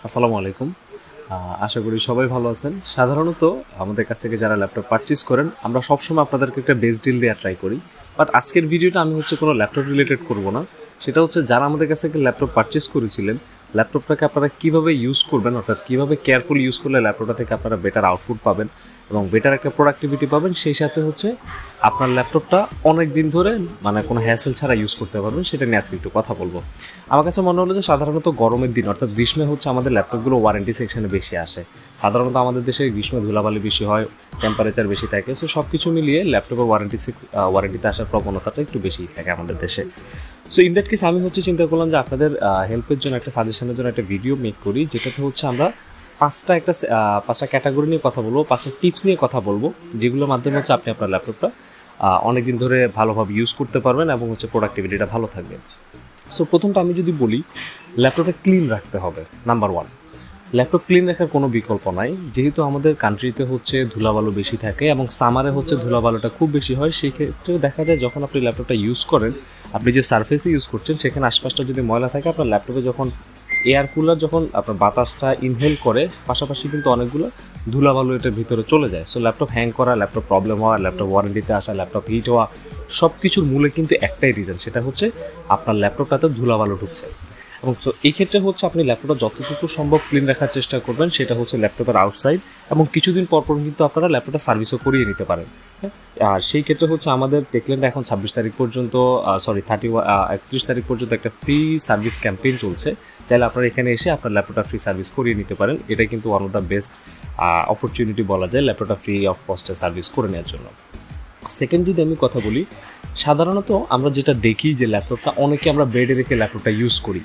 আসসালামু আলাইকুম। আশা করি সবাই ভালো আছেন। সাধারণত আমাদের কাছ থেকে যারা ল্যাপটপ পারচেজ করেন, আমরা সবসময় আপনাদেরকে একটা বেস্ট ডিল দেওয়ার ট্রাই করি। বাট আজকের ভিডিওটা আমি কোনো ল্যাপটপ রিলেটেড করব না। সেটা হচ্ছে যারা আমাদের কাছ থেকে ল্যাপটপ পারচেজ করেছিলেন, ল্যাপটপটাকে আপনারা কীভাবে ইউজ করবেন, অর্থাৎ কীভাবে কেয়ারফুল ইউজ করলে ল্যাপটপটা থেকে আপনারা বেটার আউটপুট পাবেন এবং বেটার একটা প্রোডাক্টিভিটি পাবেন। সেই সাথে আপনার ল্যাপটপটা অনেক দিন ধরে কোনো হ্যাসেল ছাড়া ইউজ করতে পারবেন, সেটা নিয়ে আজকে একটু কথা বলবো। আমার কাছে মনে হলো যে সাধারণত গরমের দিন অর্থাৎ গ্রীষ্মে আমাদের ল্যাপটপগুলো ওয়ারেন্টি সেকশনে বেশি আসে। সাধারণত আমাদের দেশে গ্রীষ্মে ধুলাবালি বেশি হয়, টেম্পারেচার বেশি থাকে। সো সব কিছু মিলিয়ে ল্যাপটপের ওয়ারেন্টিতে আসার প্রবণতাটা একটু বেশি থাকে আমাদের দেশে। সো ইন দ্যাট কেস আমি চিন্তা করলাম যে আপনাদের হেল্পের জন্য একটা সাজেশনের জন্য একটা ভিডিও মেক করি, যেটাতে আমরা পাঁচটা ক্যাটাগরি নিয়ে কথা বলবো, 5টা টিপস নিয়ে কথা বলবো, যেগুলোর মাধ্যমে আপনি আপনার ল্যাপটপটা অনেকদিন ধরে ভালোভাবে ইউজ করতে পারবেন এবং প্রোডাক্টিভিটিটা ভালো থাকবে। সো প্রথমটা আমি যদি বলি, ল্যাপটপটা ক্লিন রাখতে হবে। নাম্বার 1, ল্যাপটপ ক্লিন রাখার কোনো বিকল্প নাই। যেহেতু আমাদের কান্ট্রিতে ধুলাবালু বেশি থাকে এবং সামারে ধুলাবালুটা খুব বেশি হয়, সেই ক্ষেত্রে দেখা যায় যখন আপনি ল্যাপটপটা ইউজ করেন, আপনি যে সারফেসে ইউজ করছেন সেখানে আশপাশটা যদি ময়লা থাকে, আপনার ল্যাপটপে যখন এয়ার কুলার আপনার বাতাসটা ইনহেল করে, পাশাপাশি অনেকগুলো ধুলাবালু এটার ভিতরে চলে যায়। সো ল্যাপটপ হ্যাং করা, ল্যাপটপ প্রবলেম হওয়া, ল্যাপটপ ওয়ারেন্টিতে আসা, ল্যাপটপ হিট হওয়া, সব কিছুর মূলে একটাই রিজন, সেটা আপনার ল্যাপটপটাতে ধুলাবালু ঢুকছে। এবং সো এই ক্ষেত্রে আপনি ল্যাপটপটা যতটুকু সম্ভব ক্লিন রাখার চেষ্টা করবেন, সেটা ল্যাপটপের আউটসাইড, এবং কিছুদিন পর আপনারা ল্যাপটপটা সার্ভিসও করিয়ে নিতে পারেন। আর সেই ক্ষেত্রে আমাদের টেকল্যান্ডে এখন 26 তারিখ পর্যন্ত 31 তারিখ পর্যন্ত একটা ফ্রি সার্ভিস ক্যাম্পেইন চলছে। চাইলে আপনারা এখানে এসে আপনার ল্যাপটপটা ফ্রি সার্ভিস করিয়ে নিতে পারেন। এটা one of the best opportunity বলা যায় ল্যাপটপটা ফ্রি অফ কস্টে সার্ভিস করে নেওয়ার জন্য। সেকেন্ড যদি আমি কথা বলি, সাধারণত আমরা যেটা দেখি যে ল্যাপটপটা অনেকে আমরা বেডে রেখে ল্যাপটপটা ইউজ করি।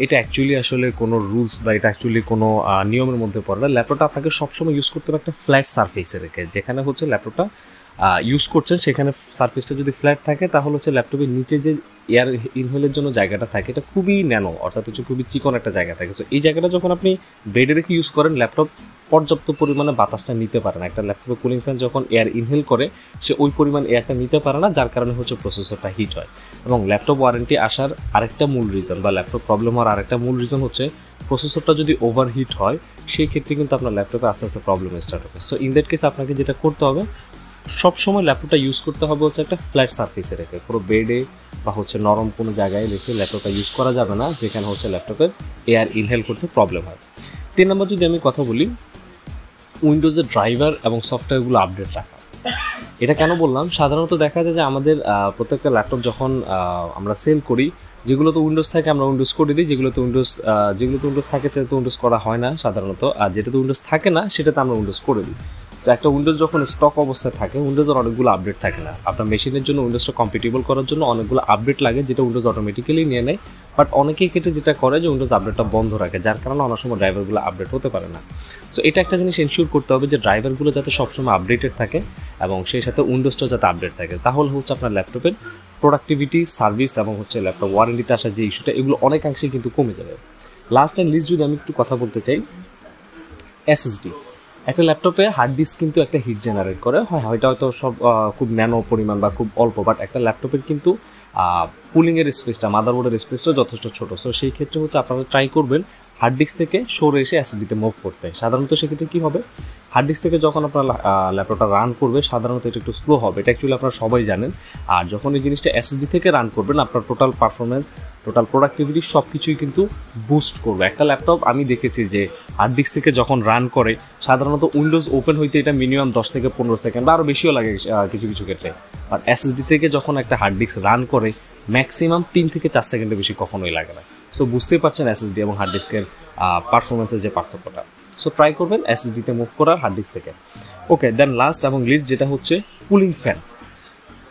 এটা অ্যাকচুয়ালি আসলে কোনো রুলস বা এটা অ্যাকচুয়ালি কোনো নিয়মের মধ্যে পড়ে না। ল্যাপটপটা আপনাকে সবসময় ইউজ করতে হবে একটা ফ্ল্যাট সারফেসে রেখে। যেখানে ল্যাপটপটা ইউজ করছেন সেখানে সারফেসটা যদি ফ্ল্যাট থাকে, তাহলে ল্যাপটপের নিচে যে এয়ার ইনহেলের জন্য জায়গাটা থাকে, এটা খুবই ন্যানো, অর্থাৎ খুবই চিকন একটা জায়গা থাকে। তো এই জায়গাটা যখন আপনি বেডে রেখে ইউজ করেন, ল্যাপটপ পর্যাপ্ত পরিমাণে বাতাসটা নিতে পারে না। একটা ল্যাপটপে কুলিং ফ্যান যখন এয়ার ইনহেল করে, সে ওই পরিমাণ এয়ারটা নিতে পারে না, যার কারণে প্রসেসরটা হিট হয়। এবং ল্যাপটপ ওয়ারেন্টি আসার আরেকটা মূল রিজন বা ল্যাপটপ প্রবলেম হওয়ার আরেকটা মূল রিজন প্রসেসরটা যদি ওভারহিট হয়, সেই ক্ষেত্রে আপনার ল্যাপটপে আস্তে আস্তে প্রবলেম স্টার্ট হবে। সো ইন দ্যাট কেস আপনাকে যেটা করতে হবে, সবসময় ল্যাপটপটা ইউজ করতে হবে একটা ফ্ল্যাট সারফেসে রেখে। পুরো বেডে বা নরম কোনো জায়গায় রেখে ল্যাপটপটা ইউজ করা যাবে না, যেখানে ল্যাপটপের এয়ার ইনহেল করতে প্রবলেম হয়। 3 নম্বর যদি আমি কথা বলি, উইন্ডোজের ড্রাইভার এবং সফটওয়্যারগুলো আপডেট রাখা। এটা কেন বললাম, সাধারণত দেখা যায় যে আমাদের প্রত্যেকটা ল্যাপটপ যখন আমরা সেল করি, যেগুলোতে উইন্ডোজ থাকে আমরা উইন্ডোজ করে দিই, যেগুলোতে উইন্ডোজ থাকে সেটাতে উইন্ডোজ করা হয় না সাধারণত, আর যেটাতে উইন্ডোজ থাকে না সেটাতে আমরা উইন্ডোজ করে দিই। তো একটা উইন্ডোজ যখন স্টক অবস্থায় থাকে, উইন্ডোজের অনেকগুলো আপডেট থাকে না। আপনার মেশিনের জন্য উইন্ডোজটা কম্পিটেবল করার জন্য অনেকগুলো আপডেট লাগে, যেটা উইন্ডোজ অটোমেটিক্যালি নিয়ে নেয়। বাট অনেকেই ক্ষেত্রে যেটা করে যে উইন্ডোজ আপডেটটা বন্ধ রাখে, যার কারণে অনেক সময় ড্রাইভারগুলো আপডেট হতে পারে না। সো এটা একটা জিনিস এনশিওর করতে হবে যে ড্রাইভারগুলো যাতে সবসময় আপডেটেড থাকে এবং সেই সাথে উইন্ডোজটাও যাতে আপডেট থাকে। তাহলে আপনার ল্যাপটপের প্রোডাক্টিভিটি, সার্ভিস এবং ল্যাপটপ ওয়ারেন্টিতে আসা যে ইস্যুটা, এগুলো অনেকাংশেই কমে যাবে। লাস্ট অ্যান্ড লিস্ট যদি আমি একটু কথা বলতে চাই, এসএসডি। একটা ল্যাপটপে হার্ড ডিস্ক একটা হিট জেনারেট করে, হয়তো সব খুব ন্যানো পরিমাণ বা খুব অল্প, বাট একটা ল্যাপটপের কুলিংয়ের স্পেসটা, মাদারবোর্ডের স্পেসটাও যথেষ্ট ছোটো। সো সেই ক্ষেত্রে আপনারা ট্রাই করবেন হার্ড ডিস্ক থেকে সরে এসে এসএসডিতে মুভ করতে। সাধারণত সেক্ষেত্রে কী হবে, হার্ড ডিস্ক থেকে যখন আপনার ল্যাপটপটা রান করবে, সাধারণত এটা একটু স্লো হবে, এটা অ্যাকচুয়ালি আপনারা সবাই জানেন। আর যখন এই জিনিসটা এসএসডি থেকে রান করবেন, আপনার টোটাল পারফরমেন্স, টোটাল প্রোডাক্টিভিটি সব কিছুই বুস্ট করবে। একটা ল্যাপটপ আমি দেখেছি যে হার্ড ডিস্ক থেকে যখন রান করে, সাধারণত উইন্ডোজ ওপেন হইতে এটা মিনিমাম 10 থেকে 15 সেকেন্ড বা আরও বেশিও লাগে কিছু কিছু ক্ষেত্রে। আর এসএসডি থেকে যখন একটা হার্ড ডিস্ক রান করে, ম্যাক্সিমাম 3 থেকে 4 সেকেন্ডের বেশি কখনোই লাগে না। সো বুঝতেই পারছেন এসএসডি এবং হার্ড ডিস্কের পারফরমেন্সের যে পার্থক্যটা। সো ট্রাই করবেন এসএসডিতে মুভ করার হার্ড ডিস্ক থেকে। ওকে, দেন লাস্ট এবং লিস্ট যেটা কুলিং ফ্যান।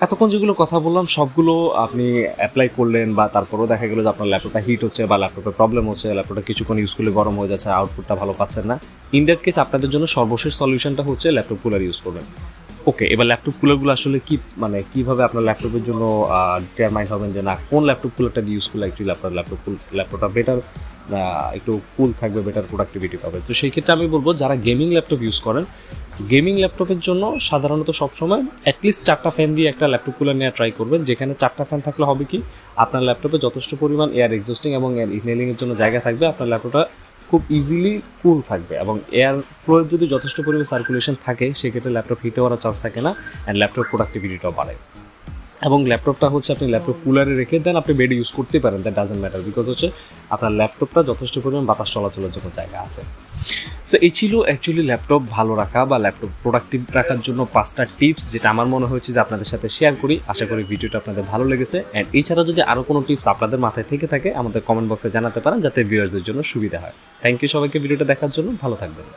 এতক্ষণ যেগুলো কথা বললাম সবগুলো আপনি অ্যাপ্লাই করলেন, বা তারপরেও দেখা গেলো যে আপনার ল্যাপটপটা হিট হচ্ছে বা ল্যাপটপের প্রবলেম হচ্ছে, ল্যাপটপটা কিছুক্ষণ ইউজ করলে গরম হয়ে যাচ্ছে, আউটপুটটা ভালো পাচ্ছেন না। ইন দ্যাট কেস আপনাদের জন্য সর্বশেষ সলিউশনটা ল্যাপটপ কুলার ইউজ করবেন। ওকে, এবার ল্যাপটপ কুলারগুলো আসলে কীভাবে আপনার ল্যাপটপের জন্য ডিটারমাইন হবেন যে না, কোন ল্যাপটপ কুলারটা দিয়ে ইউজ করলে অ্যাকচুয়ালি আপনার ল্যাপটপটা বেটার, একটু কুল থাকবে, বেটার প্রোডাক্টিভিটি পাবে। তো সেই ক্ষেত্রে আমি বলবো, যারা গেমিং ল্যাপটপ ইউজ করেন, গেমিং ল্যাপটপের জন্য সাধারণত সবসময় অ্যাটলিস্ট 4টা ফ্যান দিয়ে একটা ল্যাপটপ কুলার নেওয়া ট্রাই করবেন। যেখানে 4টা ফ্যান থাকলে হবে কি, আপনার ল্যাপটপে যথেষ্ট পরিমাণ এয়ার এক্সস্টিং এবং এয়ার ইনহেলিংয়ের জন্য জায়গা থাকবে, আপনার ল্যাপটপটা খুব ইজিলি কুল থাকবে এবং এয়ার ফ্লোয়ের যদি যথেষ্ট পরিমাণে সার্কুলেশন থাকে সেক্ষেত্রে ল্যাপটপ হিট হওয়ার চান্স থাকে না অ্যান্ড ল্যাপটপ প্রোডাক্টিভিটিটাও বাড়ে। এবং ল্যাপটপটা হচ্ছে আপনি ল্যাপটপ কুলারে রেখে দেন আপনি বেডে ইউজ করতে পারেন, দ্যাট ডাজেন্ট ম্যাটার, বিকজ হচ্ছে আপনার ল্যাপটপটা যথেষ্ট পরিমাণ বাতাস চলাচলের জন্য জায়গা আছে। সো এই ছিল অ্যাকচুয়ালি ল্যাপটপ ভালো রাখা বা ল্যাপটপ প্রোডাক্টিভ রাখার জন্য 5টা টিপস, যেটা আমার মনে হয়েছে যে আপনাদের সাথে শেয়ার করি। আশা করি ভিডিওটা আপনাদের ভালো লেগেছে। অ্যান্ড এছাড়া যদি আরও কোনো টিপস আপনাদের মাথায় থেকে থাকে আমাদের কমেন্ট বক্সে জানাতে পারেন, যাতে ভিউয়ারদের জন্য সুবিধা হয়। থ্যাংক ইউ সবাইকে ভিডিওটা দেখার জন্য, ভালো থাকবেন।